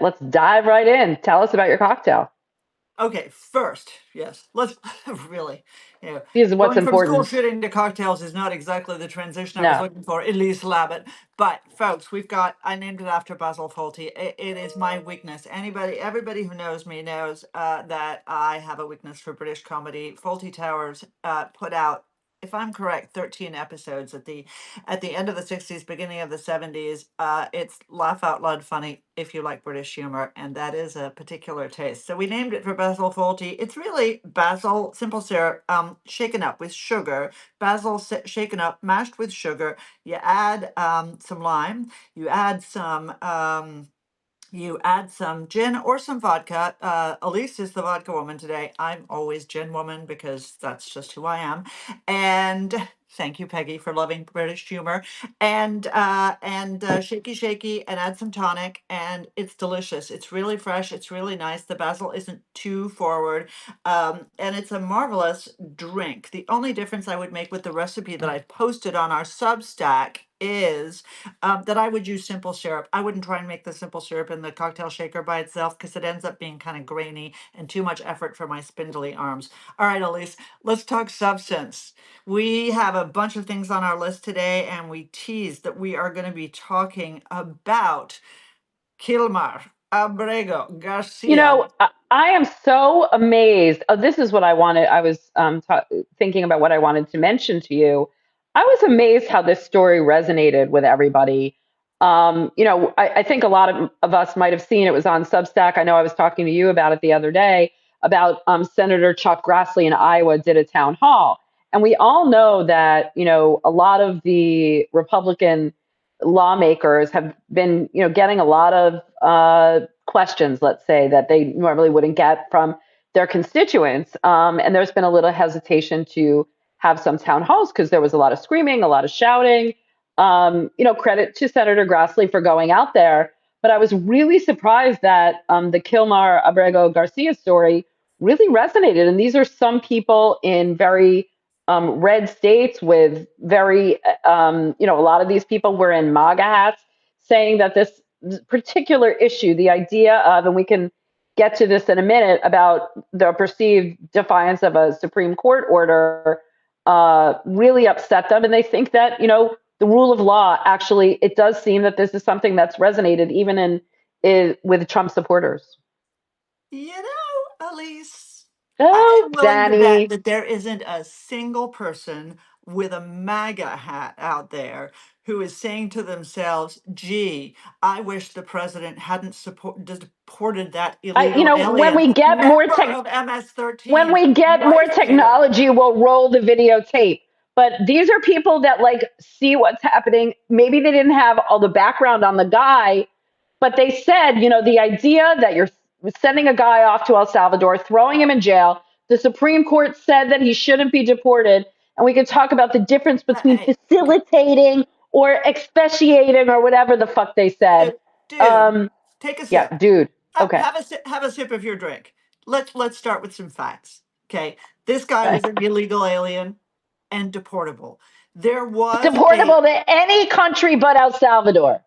Let's dive right in. Tell us about your cocktail. Okay, first, yes, let's really, Because what's going from school important. shooting to cocktails is not exactly the transition I was No. looking for, Elise Labott. But folks, I named it after Basil Fawlty. It is my weakness. Everybody who knows me knows that I have a weakness for British comedy. Fawlty Towers put out, if I'm correct, 13 episodes at the end of the 60s, beginning of the 70s. It's laugh out loud funny if you like British humor, and that is a particular taste. So we named it for Basil Fawlty. It's really basil, simple syrup, shaken up with sugar. Shaken up, mashed with sugar. You add some lime. You add some gin or some vodka. Elise is the vodka woman today. I'm always gin woman because that's just who I am. And thank you, Peggy, for loving British humor. And shaky, shaky, and add some tonic, and it's delicious. It's really fresh. It's really nice. The basil isn't too forward, and it's a marvelous drink. The only difference I would make with the recipe that I posted on our Substack is that I would use simple syrup. I wouldn't try and make the simple syrup in the cocktail shaker by itself because it ends up being kind of grainy and too much effort for my spindly arms. All right, Elise, let's talk substance. We have a bunch of things on our list today, and we teased that we are going to be talking about Kilmar Abrego You Garcia. know, I am so amazed. Oh, this is what I wanted. I was thinking about what I wanted to mention to you. I was amazed how this story resonated with everybody. I think a lot of us might have seen it was on Substack. I know I was talking to you about it the other day about Senator Chuck Grassley in Iowa did a town hall. And we all know that, a lot of the Republican lawmakers have been, getting a lot of questions, let's say, that they normally wouldn't get from their constituents. And there's been a little hesitation to have some town halls because there was a lot of screaming, a lot of shouting. Credit to Senator Grassley for going out there. But I was really surprised that the Kilmar Abrego Garcia story really resonated. And these are some people in very red states with a lot of these people were in MAGA hats saying that this particular issue, the idea of, and we can get to this in a minute, about the perceived defiance of a Supreme Court order, really upset them. And they think that, the rule of law, actually, it does seem that this is something that's resonated even with Trump supporters. Elise, I Oh, am willing to bet Danny. that there isn't a single person with a MAGA hat out there who is saying to themselves, gee, I wish the president hadn't deported that illegal When alien we get more member tech, of when MS-13 we get more right here. technology, we'll roll the videotape. But these are people that see what's happening. Maybe they didn't have all the background on the guy, but they said, the idea that you're sending a guy off to El Salvador, throwing him in jail. The Supreme Court said that he shouldn't be deported. And we could talk about the difference between Hey, facilitating or expatiating or whatever the fuck they said. dude, Um, take a yeah, sip. dude. Have, Okay. have a sip. Have a sip of your drink. Let's start with some facts. Okay, this guy was an illegal alien and deportable. There was a Deportable to any country but El Salvador.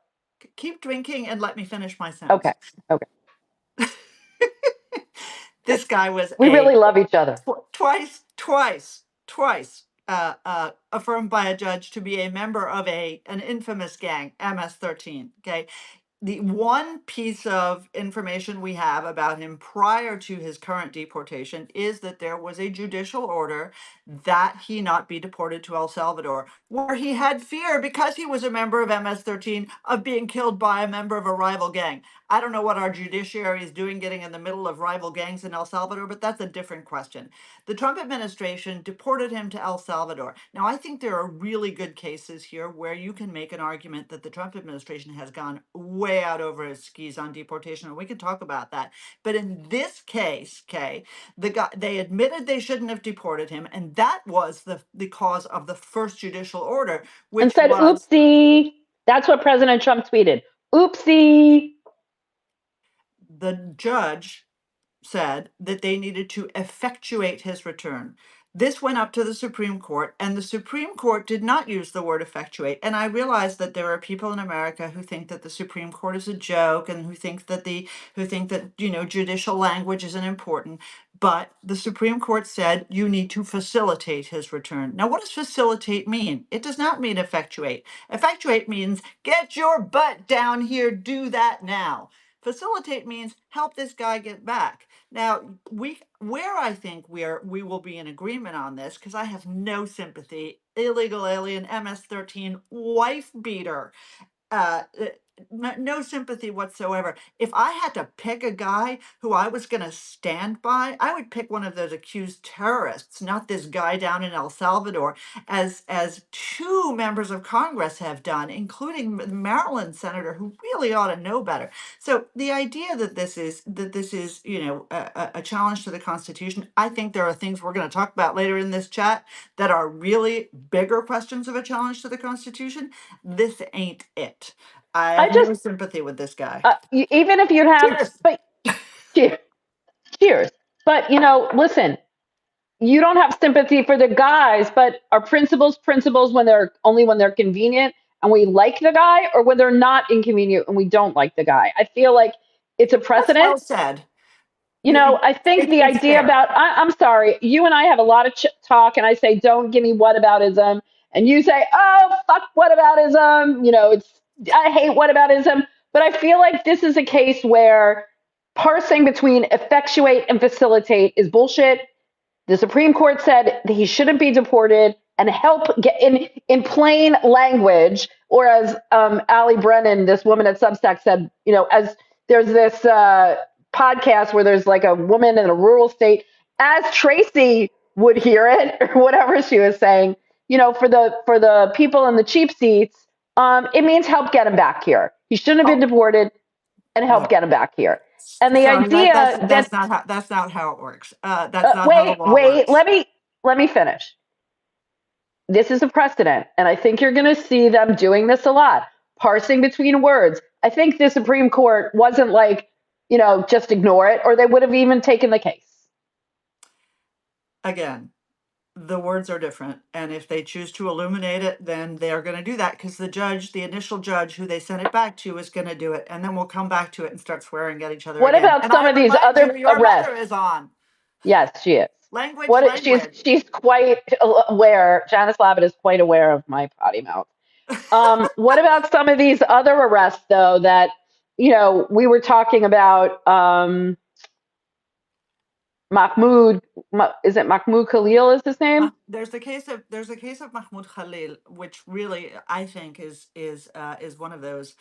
keep drinking and let me finish my Okay. sentence. Okay. This guy was We really love each other. twice affirmed by a judge to be a member of an infamous gang, MS-13. Okay, the one piece of information we have about him prior to his current deportation is that there was a judicial order that he not be deported to El Salvador, where he had fear because he was a member of MS-13 of being killed by a member of a rival gang. I don't know what our judiciary is doing getting in the middle of rival gangs in El Salvador, but that's a different question. The Trump administration deported him to El Salvador. Now, I think there are really good cases here where you can make an argument that the Trump administration has gone way out over his skis on deportation, and we can talk about that. But in this case, okay, they admitted they shouldn't have deported him, and that was the cause of the first judicial order, And which said, was oopsie. That's what President Trump tweeted. Oopsie. the judge said that they needed to effectuate his return. This went up to the Supreme Court, and the Supreme Court did not use the word effectuate. And I realize that there are people in America who think that the Supreme Court is a joke, and who think that judicial language isn't important. But the Supreme Court said you need to facilitate his return. Now, what does facilitate mean? It does not mean effectuate. Effectuate means get your butt down here, do that now. Facilitate means help this guy get back. Now, where I think we will be in agreement on this, because I have no sympathy, illegal alien, MS-13, wife beater, uh, no sympathy whatsoever. If I had to pick a guy who I was going to stand by, I would pick one of those accused terrorists, not this guy down in El Salvador, as two members of Congress have done, including the Maryland senator, who really ought to know better. So the idea that this is a challenge to the Constitution, I think there are things we're going to talk about later in this chat that are really bigger questions of a challenge to the Constitution. This ain't it. I I have just, no sympathy with this guy. even if you'd have, Cheers. but cheers, cheers. But listen, you don't have sympathy for the guys, but are principles when they're only when they're convenient and we like the guy, or when they're not inconvenient and we don't like the guy? I feel like it's a That's well precedent. said. You- I think the it's idea fair. about, I'm sorry, you and I have a lot of talk, and I say, don't give me whataboutism. And you say, oh, fuck whataboutism. I hate whataboutism. But I feel like this is a case where parsing between effectuate and facilitate is bullshit. The Supreme Court said that he shouldn't be deported, and help get in plain language, or as Ali Brennan, this woman at Substack, said, as there's this podcast where there's like a woman in a rural state, as Tracy would hear it, or whatever she was saying, for the people in the cheap seats, it means help get him back here. He shouldn't have been Oh deported, and help no, get him back here. And the sorry. idea that That's not how it works. That's not how the law wait, works. let me finish. This is a precedent, and I think you're going to see them doing this a lot, parsing between words. I think the Supreme Court wasn't like, just ignore it, or they would have even taken the case. Again, the words are different, and if they choose to illuminate it, then they are going to do that, because the initial judge who they sent it back to, is going to do it, and then we'll come back to it and start swearing at each other What again. about And some I of these remind other you, your mother arrests? is on. Yes, she is. Language, What language. she's quite aware. Janice Labott is quite aware of my potty mouth. What about some of these other arrests, though, that we were talking about? Mahmoud, is it Mahmoud Khalil? Is his name? There's a case of Mahmoud Khalil, which really I think is one of those.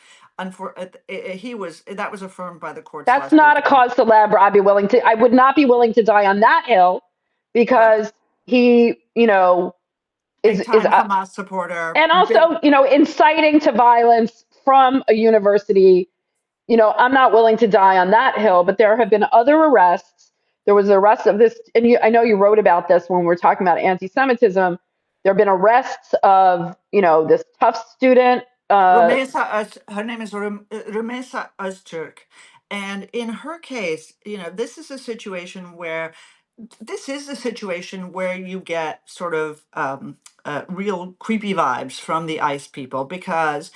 He was that was affirmed by the courts That's last not a weekend. cause celebre. I would not be willing to die on that hill, Right, because he, big is time Hamas supporter. and Big. also, inciting to violence from a university. I'm not willing to die on that hill. But there have been other arrests. There was the arrest of this, and I know you wrote about this when we were talking about anti-Semitism. There have been arrests of, this tough student. Her name is Rumesa Öztürk, and in her case, this is a situation where you get sort of real creepy vibes from the ICE people, because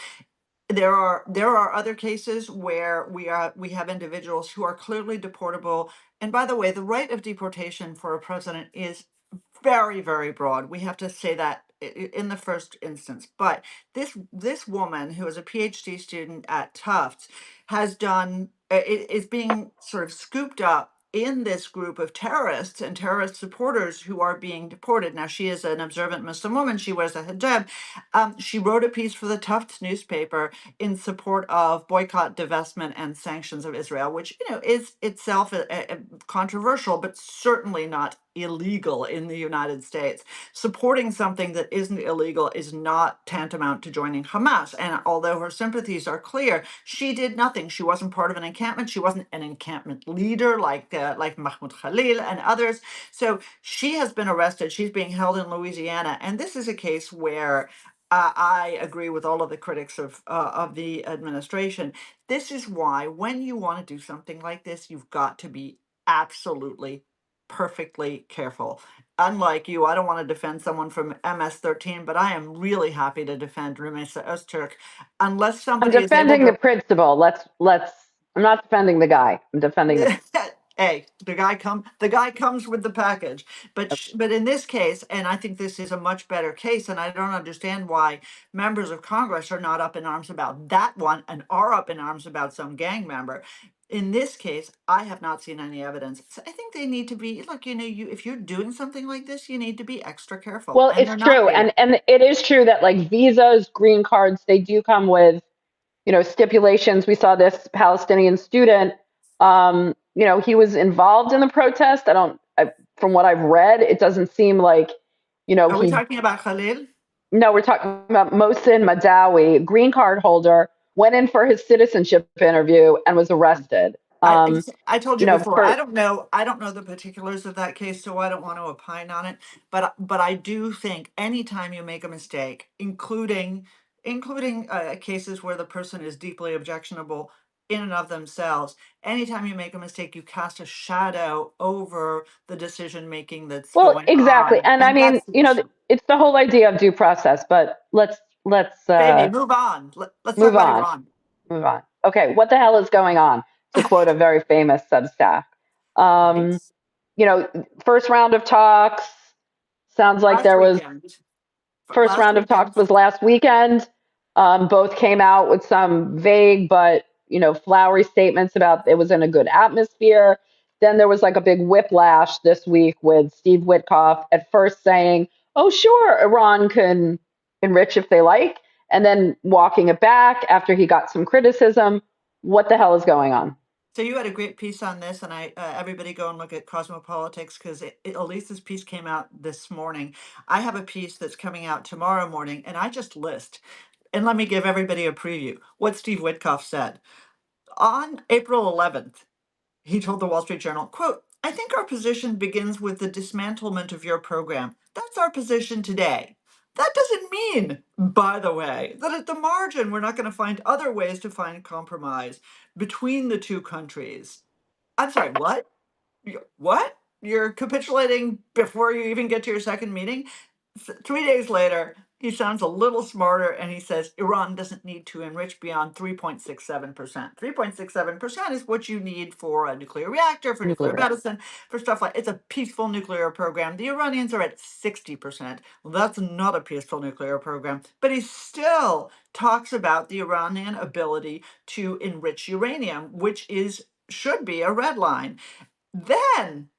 there are other cases where we have individuals who are clearly deportable. And by the way, the right of deportation for a president is very, very broad. We have to say that in the first instance. But this woman, who is a PhD student at Tufts, is being sort of scooped up in this group of terrorists and terrorist supporters who are being deported. Now, she is an observant Muslim woman. She wears a hijab. She wrote a piece for the Tufts newspaper in support of boycott, divestment, and sanctions of Israel, which is itself controversial, but certainly not illegal in the United States. Supporting something that isn't illegal is not tantamount to joining Hamas. And although her sympathies are clear, she did nothing. She wasn't part of an encampment. She wasn't an encampment leader like Mahmoud Khalil and others. So she has been arrested. She's being held in Louisiana, and this is a case where I agree with all of the critics of the administration. This is why, when you want to do something like this, you've got to be absolutely perfectly careful. Unlike you, I don't want to defend someone from MS-13, but I am really happy to defend Rumeysa Öztürk unless I'm somebody is able defending the to. principle. I'm not defending the guy. I'm defending the Hey, the guy comes with the package. But but in this case, and I think this is a much better case, and I don't understand why members of Congress are not up in arms about that one and are up in arms about some gang member. In this case, I have not seen any evidence. So I think they need to be, look, you if you're doing something like this, you need to be extra careful, Well, and it's they're not true, being. and it is true that like visas, green cards, they do come with stipulations. We saw this Palestinian student. He was involved in the protest. From what I've read, it doesn't seem like Are we he. talking about Khalil? No, we're talking about Mohsen Madawi, green card holder, went in for his citizenship interview and was arrested. I I told you before, For I don't know the particulars of that case, so I don't want to opine on it. But I do think anytime you make a mistake, including cases where the person is deeply objectionable in and of themselves, anytime you make a mistake, you cast a shadow over the decision making that's well, going exactly, on, and I and mean, that's the issue. it's the whole idea of due process. But let's Baby, move on. Let's talk move about on. Iran. Move on. Okay, what the hell is going on? To quote a very famous Substack. Right. Um, First round of talks sounds like Last there was weekend. first Last round of weekend. talks was last weekend. Both came out with some vague but flowery statements about it was in a good atmosphere. Then there was like a big whiplash this week with Steve Witkoff at first saying, "Oh, sure, Iran can enrich if they like," and then walking it back after he got some criticism. What the hell is going on? So you had a great piece on this, and everybody go and look at Cosmopolitics because Elise's piece came out this morning. I have a piece that's coming out tomorrow morning, and I just list. And let me give everybody a preview. What Steve Witkoff said on April 11th. He told the Wall Street Journal, quote, "I think our position begins with the dismantlement of your program. That's our position today. That doesn't mean, by the way, that at the margin we're not going to find other ways to find compromise between the two countries." I'm sorry, what? What? You're capitulating before you even get to your second meeting? 3 days later, he sounds a little smarter and he says Iran doesn't need to enrich beyond 3.67%. 3.67% is what you need for a nuclear reactor, for nuclear Nuclear. medicine, for stuff like it's a peaceful nuclear program. The Iranians are at 60%. Well, that's not a peaceful nuclear program. But he still talks about the Iranian ability to enrich uranium, which is should be a red line. Then,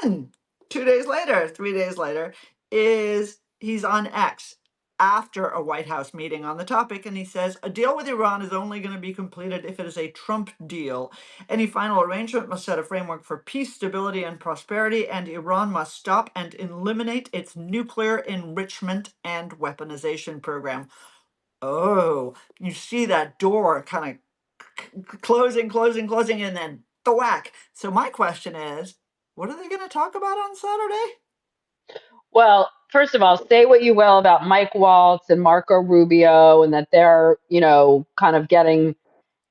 then 2 days later, 3 days later, is he's on X after a White House meeting on the topic, and he says a deal with Iran is only going to be completed if it is a Trump deal. Any final arrangement must set a framework for peace, stability, and prosperity, and Iran must stop and eliminate its nuclear enrichment and weaponization program. Oh, you see that door kind of closing, and then thwack. So my question is, what are they going to talk about on Saturday? Well, first of all, say what you will about Mike Waltz and Marco Rubio, and that they're, kind of getting,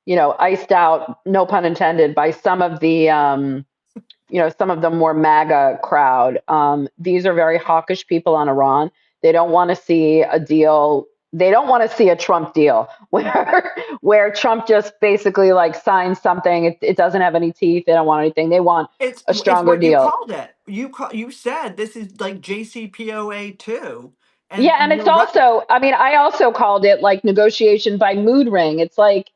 iced out, no pun intended, by some of the more MAGA crowd. These are very hawkish people on Iran. They don't want to see a deal. They don't want to see a Trump deal where Trump just basically like signs something. It doesn't have any teeth. They don't want anything. They want a It's stronger what you deal. called it. You said this is like JCPOA two, Yeah, and and it's you're right. also, I mean, I also called it like negotiation by mood ring. It's like,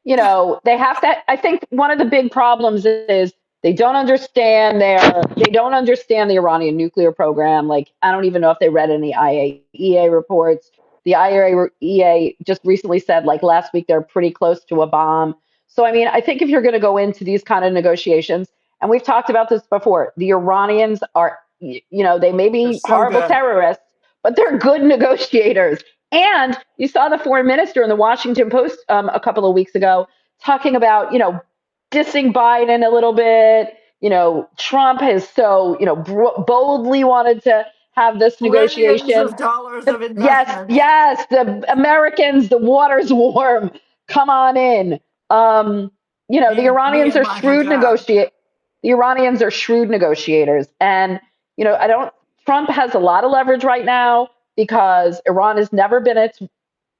they have to, I think one of the big problems is they don't understand the Iranian nuclear program. Like, I don't even know if they read any IAEA reports. The IAEA just recently said, like last week, they're pretty close to a bomb. So, I mean, I think if you're going to go into these kind of negotiations, and we've talked about this before, the Iranians are, they may They're be so horrible good. terrorists, but they're good negotiators. And you saw the foreign minister in the Washington Post a couple of weeks ago talking about, dissing Biden a little bit. Trump has so, boldly wanted to have this Trillions negotiation. of dollars of Yes, investment. yes, the Americans, the water's warm. Come on in. The Me Iranians and are my shrewd hijab. negotiate. the Iranians are shrewd negotiators. And, I don't, Trump has a lot of leverage right now because Iran has never been at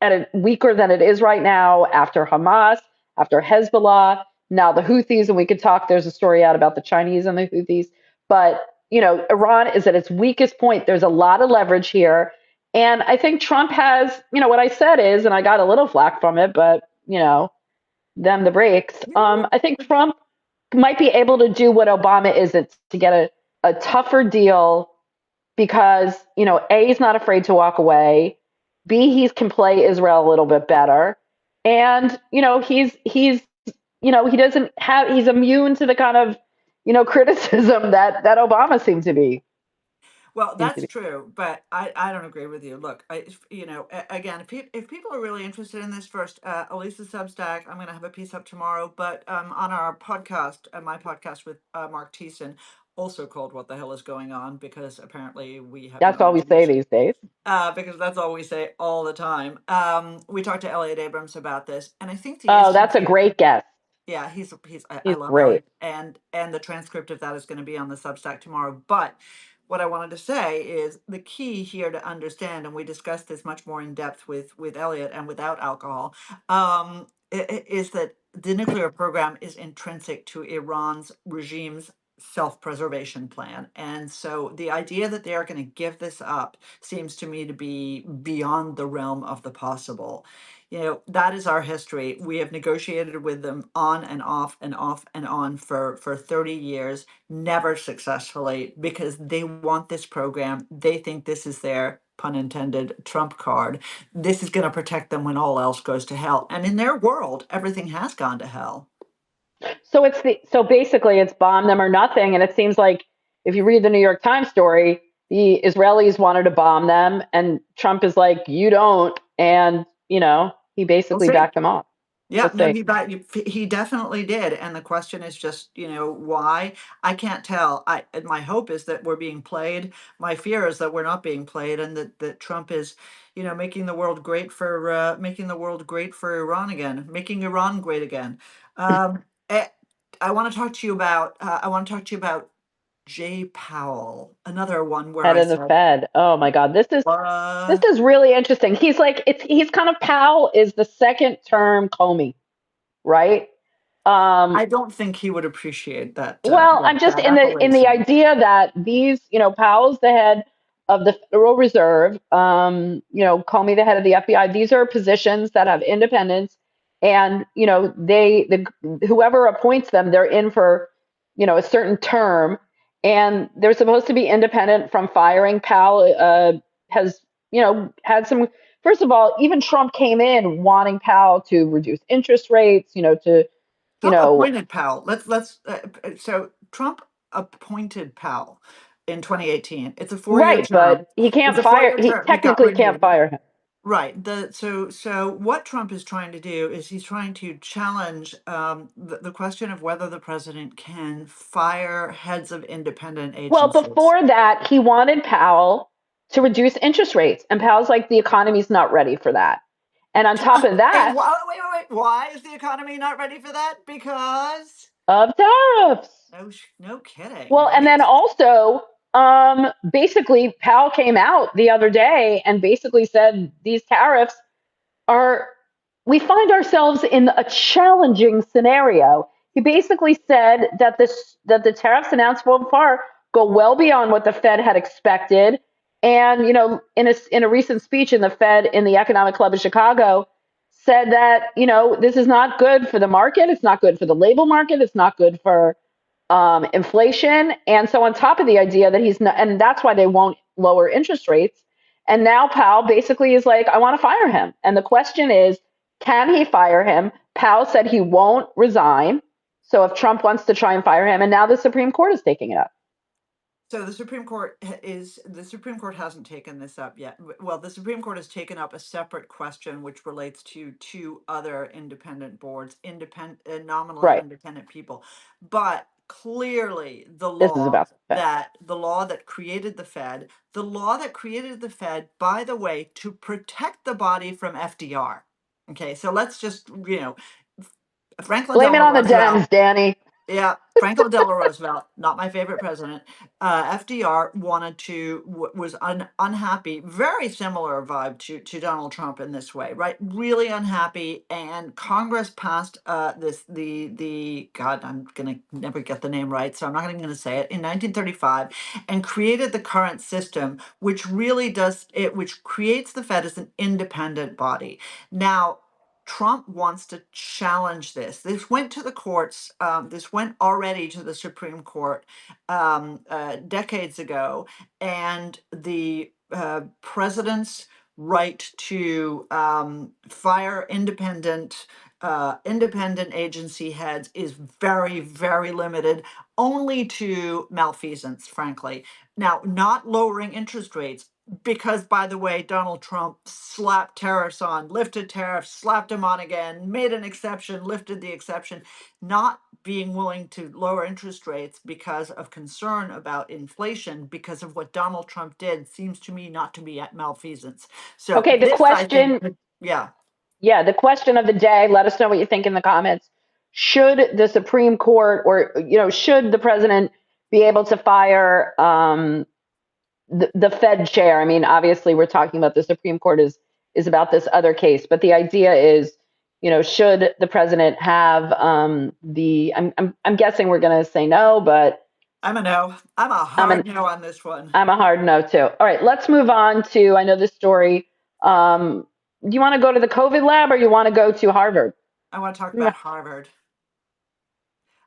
a weaker than it is right now after Hamas, after Hezbollah, now the Houthis, and we could talk. There's a story out about the Chinese and the Houthis, but Iran is at its weakest point. There's a lot of leverage here, and I think Trump has, what I said is, and I got a little flack from it, but them the breaks. I think Trump might be able to do what Obama isn't, to get a tougher deal because A, he's not afraid to walk away. B, he can play Israel a little bit better, and he doesn't have he's immune to the kind of criticism that Obama seemed to be. Well, Seemed to that's be. true, but I don't agree with you. Look, again, if people are really interested in this, first, Elise's Substack, I'm going to have a piece up tomorrow, but on our podcast, my podcast with Mark Thiessen, also called "What the Hell Is Going On," because apparently we have That's no all we say leadership. these days. Because that's all we say all the time. We talked to Elliot Abrams about this, and I think the Oh, issue that's a here, great guess. yeah, I He's love great. Elliot, and the transcript of that is going to be on the Substack tomorrow. But what I wanted to say is the key here to understand, and we discussed this much more in depth with Elliot and without alcohol, is that the nuclear program is intrinsic to Iran's regime's self-preservation plan. And so the idea that they are going to give this up seems to me to be beyond the realm of the possible. That is our history. We have negotiated with them on and off and off and on for 30 years, never successfully, because they want this program. They think this is their, pun intended, trump card. This is going to protect them when all else goes to hell. And in their world, everything has gone to hell. So basically it's bomb them or nothing. And it seems like if you read the New York Times story, the Israelis wanted to bomb them, and Trump is like, you don't, and he We'll basically see. backed them off. We'll Yeah, no, see. he definitely did, and the question is just, why? I can't tell. And my hope is that we're being played. My fear is that we're not being played, and that Trump is, making the world great for Iran again, making Iran great again. Eh, I want to talk to you about Jay Powell, another one where Head I of the said, Fed. Oh my God, this what? is really interesting. He's kind of, Powell is the second term Comey, right? Um, I don't think he would appreciate that Well, I'm just that in the appellation. idea that these, Powell's the head of the Federal Reserve, Comey the head of the FBI. These are positions that have independence, and whoever appoints them, they're in for, a certain term, and they're supposed to be independent from firing. Powell has, had some. First of all, even Trump came in wanting Powell to reduce interest rates, you Trump know, appointed Powell. So Trump appointed Powell in 2018. It's a 4-year Right, but term. he It's can't a fire. 4-year He term. He got technically can't renewed. fire him. Right. So what Trump is trying to do is he's trying to challenge the question of whether the president can fire heads of independent Well, agencies. before that, he wanted Powell to reduce interest rates, and Powell's like, the economy's not ready for that. And on top of Wait, that, wait. Why is the economy not ready for that? Because of tariffs. no kidding, Well, and right? then also, basically, Powell came out the other day and basically said these tariffs are, we find ourselves in a challenging scenario. He basically said that the tariffs announced so far go well beyond what the Fed had expected. And in a recent speech in the Fed in the Economic Club of Chicago, said that this is not good for the market. It's not good for the labor market. It's not good for inflation. And so on top of the idea that he's not, and that's why they won't lower interest rates. And now Powell basically is like, I want to fire him. And the question is, can he fire him? Powell said he won't resign. So if Trump wants to try and fire him, and now the Supreme Court is taking it up. So the Supreme Court hasn't taken this up yet. Well, the Supreme Court has taken up a separate question which relates to two other independent boards, nominally Right. independent people. But clearly This is about the Fed. the law that created the Fed, by the way, to protect the body from FDR. Okay, so let's just, Franklin Blame it Delano on the Roosevelt. Dems, Danny. Yeah, Franklin Delano Roosevelt, not my favorite president. FDR was unhappy, very similar vibe to Donald Trump in this way, right? Really unhappy, and Congress passed the God, I'm gonna never get the name right, so I'm not even gonna say it, in 1935, and created the current system, which really does it, which creates the Fed as an independent body. Now, Trump wants to challenge this. This went to the courts. This went already to the Supreme Court decades ago, and the president's right to fire independent agency heads is very, very limited, only to malfeasance, frankly. Now, not lowering interest rates, because, by the way, Donald Trump slapped tariffs on, lifted tariffs, slapped them on again, made an exception, lifted the exception, not being willing to lower interest rates because of concern about inflation, because of what Donald Trump did, seems to me not to be at malfeasance. So Okay, the this, I think, question, yeah, yeah, the question of the day, let us know what you think in the comments. Should the Supreme Court, or, should the president be able to fire the Fed chair? I mean, obviously, we're talking about the Supreme Court is about this other case, but the idea is, should the president have I'm guessing we're going to say no, but I'm a no. I'm a I'm hard an no on this one. I'm a hard no too. All right, let's move on to, I know this story. Do you want to go to the COVID lab, or you want to go to Harvard? I want to talk about Harvard.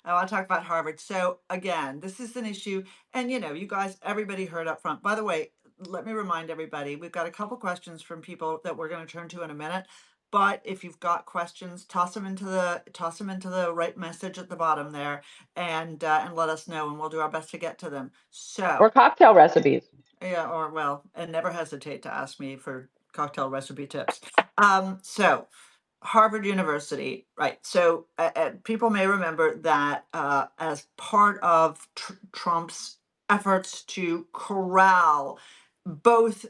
I want to talk about Harvard. So again, this is an issue, and you guys, everybody heard up front. By the way, let me remind everybody, we've got a couple questions from people that we're going to turn to in a minute. But if you've got questions, toss them into the right message at the bottom there, and let us know, and we'll do our best to get to them. Or So cocktail recipes. yeah, or well, and never hesitate to ask me for cocktail recipe tips. So Harvard University, right? So people may remember that as part of Trump's efforts to corral both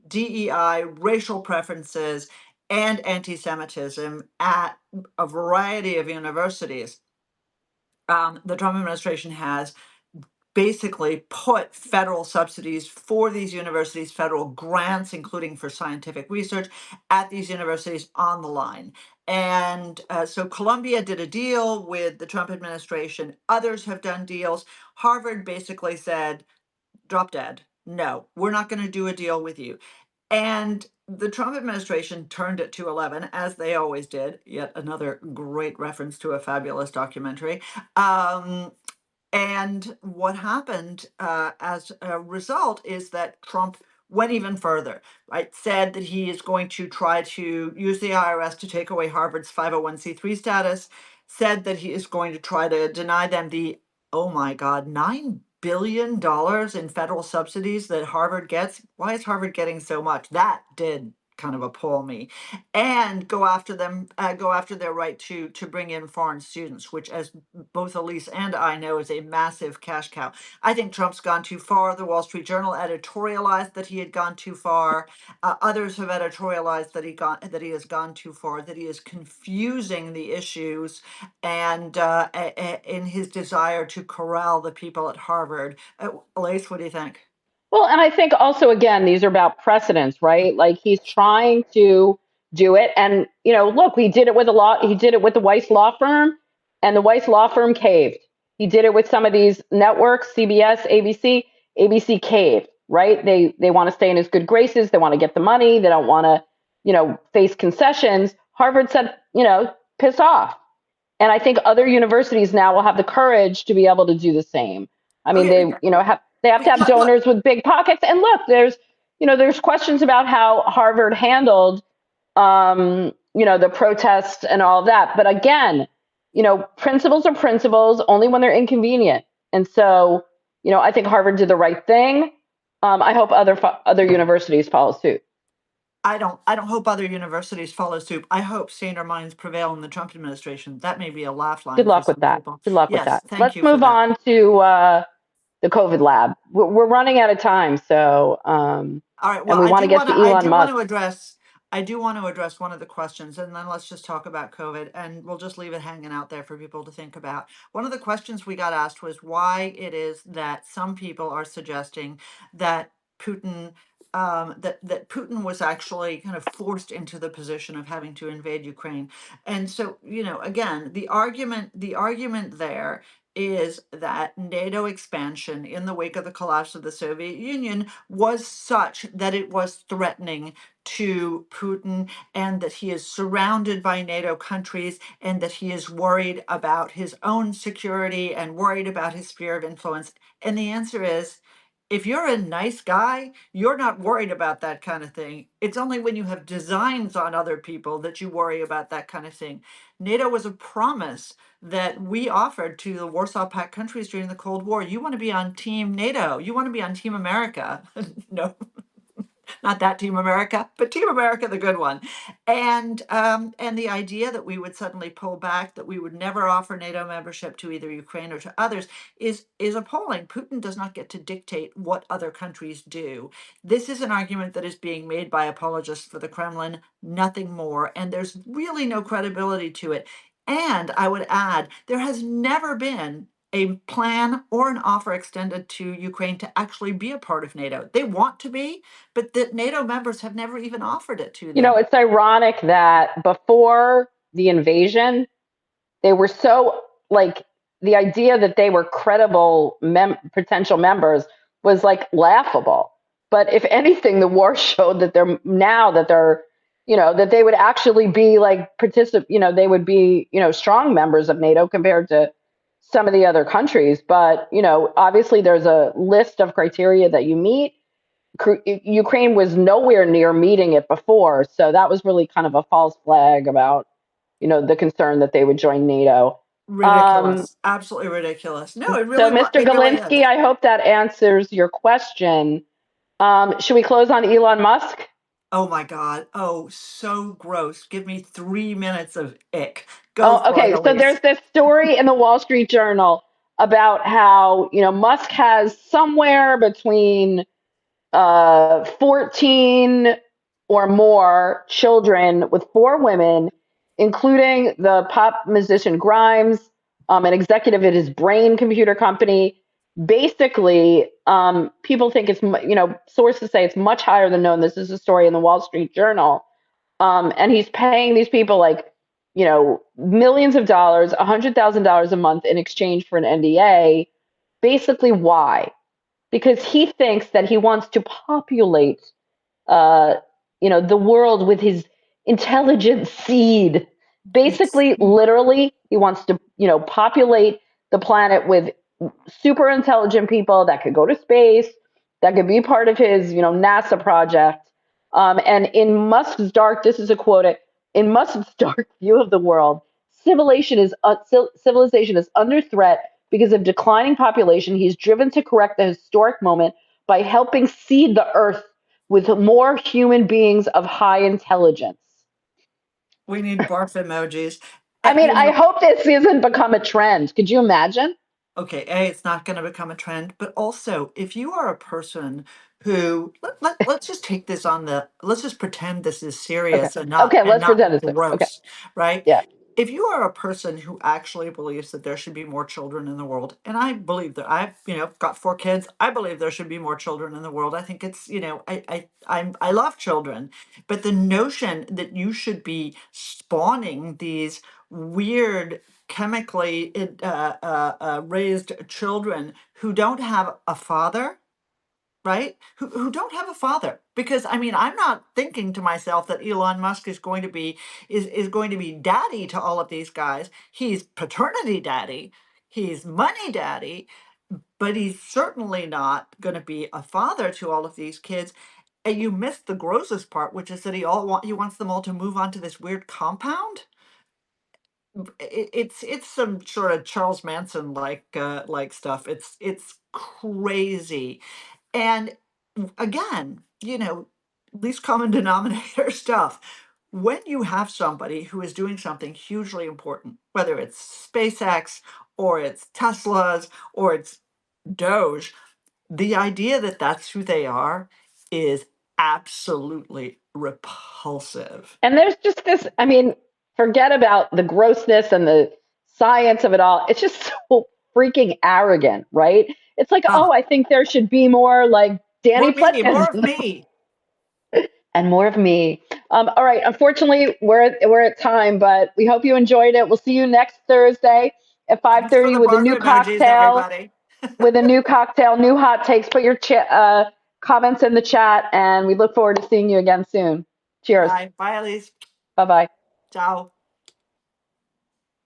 DEI, racial preferences, and anti-Semitism at a variety of universities, the Trump administration has basically put federal subsidies for these universities, federal grants, including for scientific research at these universities, on the line. And so Columbia did a deal with the Trump administration. Others have done deals. Harvard basically said, drop dead. No, we're not going to do a deal with you. And the Trump administration turned it to 11, as they always did. Yet another great reference to a fabulous documentary. And what happened as a result is that Trump went even further, right? Said that he is going to try to use the IRS to take away Harvard's 501c3 status, said that he is going to try to deny them the, oh my God, $9 billion in federal subsidies that Harvard gets. Why is Harvard getting so much? That did kind of appall me. And go after their right to bring in foreign students, which, as both Elise and I know, is a massive cash cow. I think Trump's gone too far. The Wall Street Journal editorialized that he had gone too far. Others have editorialized that he has gone too far, that he is confusing the issues, and in his desire to corral the people at Harvard. Elise, what do you think? Well, and I think also, again, these are about precedents, right? Like, he's trying to do it. And, look, he did it with he did it with the Weiss law firm, and the Weiss law firm caved. He did it with some of these networks, CBS, ABC. ABC caved, right? They want to stay in his good graces. They want to get the money. They don't want to, face concessions. Harvard said, piss off. And I think other universities now will have the courage to be able to do the same. I mean, Okay, they have to have look, donors with big pockets. And look, there's questions about how Harvard handled, the protests and all of that. But again, principles are principles only when they're inconvenient. And so, I think Harvard did the right thing. I hope other universities follow suit. I don't hope other universities follow suit. I hope saner minds prevail in the Trump administration. That may be a laugh Good line for luck with some that. people. Good luck with Yes, that. thank Let's you for move that. on to the COVID lab. We're running out of time, so All right. and Well, we want to get to I Elon do want Musk. to address I do want to address one of the questions, and then let's just talk about COVID, and we'll just leave it hanging out there for people to think about. One of the questions we got asked was why it is that some people are suggesting that Putin, that Putin was actually kind of forced into the position of having to invade Ukraine. And so, again, the argument there is that NATO expansion in the wake of the collapse of the Soviet Union was such that it was threatening to Putin, and that he is surrounded by NATO countries, and that he is worried about his own security and worried about his sphere of influence. And the answer is, if you're a nice guy, you're not worried about that kind of thing. It's only when you have designs on other people that you worry about that kind of thing. NATO was a promise that we offered to the Warsaw Pact countries during the Cold War. You want to be on Team NATO, you want to be on Team America. No, not that Team America, but Team America, the good one. And the idea that we would suddenly pull back, that we would never offer NATO membership to either Ukraine or to others, is appalling. Putin does not get to dictate what other countries do. This is an argument that is being made by apologists for the Kremlin, nothing more, and there's really no credibility to it. And I would add, there has never been a plan or an offer extended to Ukraine to actually be a part of NATO. They want to be, but the NATO members have never even offered it to them. It's ironic that before the invasion, they were so like the idea that they were credible potential members was like laughable. But if anything, the war showed that they're now that they're, that they would actually be like they would be, strong members of NATO compared to some of the other countries. But, obviously there's a list of criteria that you meet. Ukraine was nowhere near meeting it before. So that was really kind of a false flag about, the concern that they would join NATO. Um, Ridiculous. Absolutely ridiculous. No, it so, really Mr. it really is. Galinsky, I hope that answers your question. Should we close on Elon Musk? Oh my God. Oh, so gross. Give me 3 minutes of ick. Go Oh, for it, okay. So there's Elise. this story in the Wall Street Journal about how, Musk has somewhere between 14 or more children with four women, including the pop musician Grimes, an executive at his brain computer company. Basically, people think it's, sources say it's much higher than known. This is a story in the Wall Street Journal. And he's paying these people like, millions of dollars, $100,000 a month in exchange for an NDA. Basically, why? Because he thinks that he wants to populate, uh, the world with his intelligent seed. It's Basically, literally, he wants to, populate the planet with super intelligent people that could go to space, that could be part of his, NASA project. And in Musk's dark, this is a quote, in Musk's dark view of the world, civilization is under threat because of declining population. He's driven to correct the historic moment by helping seed the earth with more human beings of high intelligence. we need barf emojis. I mean, You I know, hope this isn't become a trend. Could you imagine? okay, A, it's not going to become a trend, but also if you are a person who let's just take this on the let's just pretend this is Okay. serious and Okay, let's not pretend it's okay. gross, right? Yeah. If you are a person who actually believes that there should be more children in the world, and I believe that I've, got four kids, I believe there should be more children in the world. I think it's, I love children, but the notion that you should be spawning these weird chemically raised children who don't have a father, right? Who don't have a father. Because I mean, I'm not thinking to myself that Elon Musk is going to be is going to be daddy to all of these guys. He's paternity daddy, he's money daddy, but he's certainly not going to be a father to all of these kids. And you missed the grossest part, which is that he wants them all to move on to this weird compound. It's some sort of Charles Manson like stuff. It's crazy. And again, least common denominator stuff. When you have somebody who is doing something hugely important, whether it's SpaceX or it's Tesla's or it's Doge, the idea that that's who they are is absolutely repulsive. And there's just this, I mean, forget about the grossness and the science of it all. It's just so freaking arrogant, right? It's like, Oh, oh, I think there should be more like Danny more me, more Pletkas of me. and more of me. All right. Unfortunately, we're at time, but we hope you enjoyed it. We'll see you next Thursday at Thanks for 5:30 the with a barf new emojis, cocktail, everybody. new hot takes. Put your comments in the chat, and we look forward to seeing you again soon. Cheers. Bye. Bye, Elise. Bye bye. Ciao.